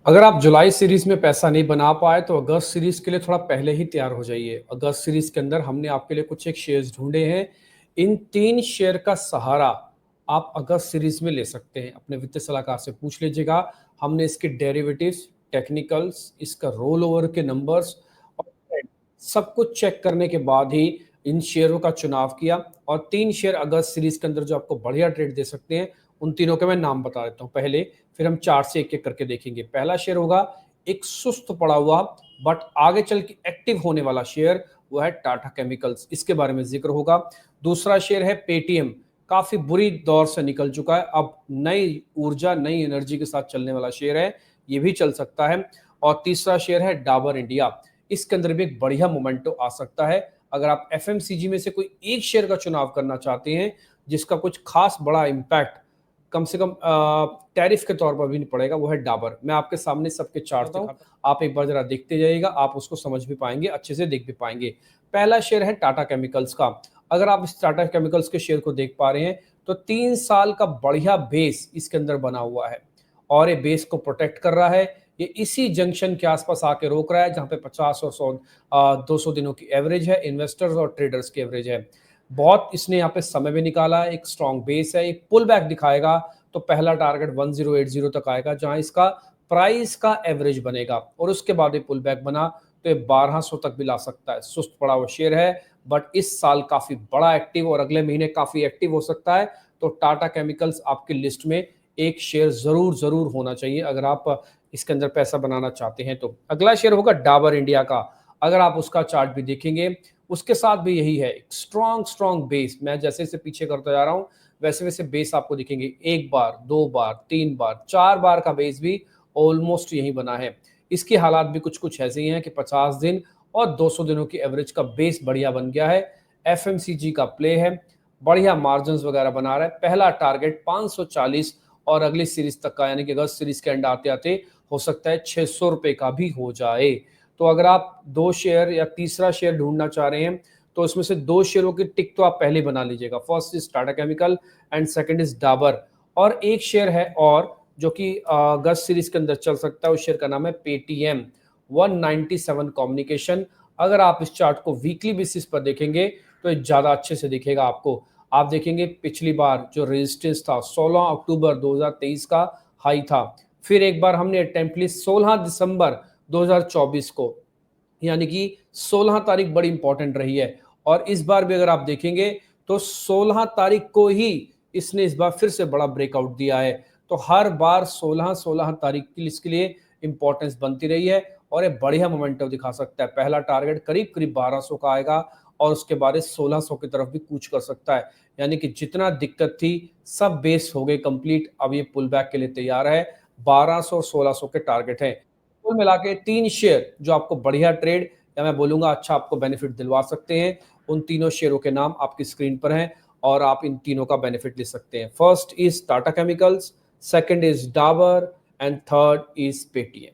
अगर आप जुलाई सीरीज में पैसा नहीं बना पाए तो अगस्त सीरीज के लिए थोड़ा पहले ही तैयार हो जाइए। अगस्त सीरीज के अंदर हमने आपके लिए कुछ एक शेयर्स ढूंढे हैं। इन 3 शेयर का सहारा आप अगस्त सीरीज में ले सकते हैं। अपने वित्तीय सलाहकार से पूछ लीजिएगा। हमने इसके डेरिवेटिव्स, टेक्निकल्स, इसका रोल ओवर के नंबर्स और trend, सब कुछ चेक करने के बाद ही इन शेयरों का चुनाव किया। और 3 शेयर अगस्त सीरीज के अंदर जो आपको बढ़िया ट्रेड दे सकते हैं, उन तीनों के मैं नाम बता देता हूँ पहले, फिर हम चार्ट से एक एक करके देखेंगे। पहला शेयर होगा एक सुस्त पड़ा हुआ बट आगे चल के एक्टिव होने वाला शेयर, वो है टाटा केमिकल्स। इसके बारे में जिक्र होगा। दूसरा शेयर है पेटीएम। काफी बुरी दौर से निकल चुका है, अब नई ऊर्जा, नई एनर्जी के साथ चलने वाला शेयर है, ये भी चल सकता है। और तीसरा शेयर है डाबर इंडिया। इसके अंदर भी एक बढ़िया मोमेंटो आ सकता है। अगर आप एफएमसीजी में से कोई एक शेयर का चुनाव करना चाहते हैं जिसका कुछ खास बड़ा इंपैक्ट कम से कम टैरिफ के तौर पर भी नहीं पड़ेगा, वो है डाबर। मैं आपके सामने सबके चार्ट दिखाता हूं, आप एक बार जरा देखते जाइएगा, आप उसको समझ भी पाएंगे, अच्छे से देख भी पाएंगे। पहला शेयर है टाटा केमिकल्स का। अगर आप इस टाटा केमिकल्स के शेयर को देख पा रहे हैं तो 3 साल का बढ़िया बेस इसके अंदर बना हुआ है और ये बेस को प्रोटेक्ट कर रहा है। ये इसी जंक्शन के आसपास आके रोक रहा है जहां पे 50 और 100 200 दिनों की एवरेज है, इन्वेस्टर्स और ट्रेडर्स की एवरेज है। बहुत इसने यहाँ पे समय भी निकाला है, एक स्ट्रॉन्ग बेस है, एक पुल बैक दिखाएगा तो पहला टारगेट 1080 तक आएगा जहां इसका प्राइस का एवरेज बनेगा और उसके बाद ये पुल बैक बना तो ये 1200 तक भी ला सकता है। सुस्त पड़ा हुआ शेयर है बट इस साल काफी बड़ा एक्टिव और अगले महीने काफी एक्टिव हो सकता है। तो टाटा केमिकल्स आपकी लिस्ट में एक शेयर जरूर जरूर होना चाहिए अगर आप इसके अंदर पैसा बनाना चाहते हैं। तो अगला शेयर होगा डाबर इंडिया का। अगर आप उसका चार्ट भी देखेंगे, उसके साथ भी यही है, एक स्ट्रॉन्ग स्ट्रॉन्ग बेस। मैं जैसे जैसे पीछे करता जा रहा हूं वैसे वैसे बेस आपको दिखेंगे। 1 बार, 2 बार, 3 बार, 4 बार का बेस भी ऑलमोस्ट यही बना है। इसकी हालात भी कुछ कुछ ऐसे ही हैं कि 50 दिन और 200 दिनों की एवरेज का बेस बढ़िया बन गया है। एफएमसीजी का प्ले है, बढ़िया मार्जिन वगैरह बना रहा है। पहला टारगेट 540 और अगली सीरीज तक का, यानी कि अगस्त सीरीज के एंड आते आते हो सकता है 600 रुपए का भी हो जाए। तो अगर आप 2 शेयर या तीसरा शेयर ढूंढना चाह रहे हैं तो इसमें से 2 शेयरों की टिक तो आप पहले बना लीजिएगा। First is Tata chemical and second is Dabur. और एक शेयर है और जो कि अगस्त सीरीज के अंदर चल सकता है, उस शेयर का नाम है पेटीएम 197 कम्युनिकेशन। अगर आप इस चार्ट को वीकली बेसिस पर देखेंगे तो ज्यादा अच्छे से दिखेगा आपको। आप देखेंगे पिछली बार जो रेजिस्टेंस था 16 अक्टूबर 2023 का हाई था, फिर एक बार हमने अटेम्प्ट ली 16 दिसंबर 2024 को, यानी कि 16 तारीख बड़ी इंपॉर्टेंट रही है। और इस बार भी अगर आप देखेंगे तो 16 तारीख को ही इसने इस बार फिर से बड़ा ब्रेकआउट दिया है। तो हर बार 16 तारीख की इसके लिए इंपॉर्टेंस बनती रही है और ये बढ़िया मोमेंटम दिखा सकता है। पहला टारगेट करीब करीब 1200 का आएगा और उसके बाद 1600 की तरफ भी कूच कर सकता है। यानी कि जितना दिक्कत थी सब बेस हो गई कंप्लीट, अब ये पुल बैक के लिए तैयार है। 1200 और 1600 के टारगेट हैं। कुल मिला के 3 शेयर जो आपको बढ़िया ट्रेड, या मैं बोलूंगा अच्छा आपको बेनिफिट दिलवा सकते हैं। उन तीनों शेयरों के नाम आपकी स्क्रीन पर हैं और आप इन तीनों का बेनिफिट ले सकते हैं। First is Tata chemicals, second is Dabur and third is Paytm.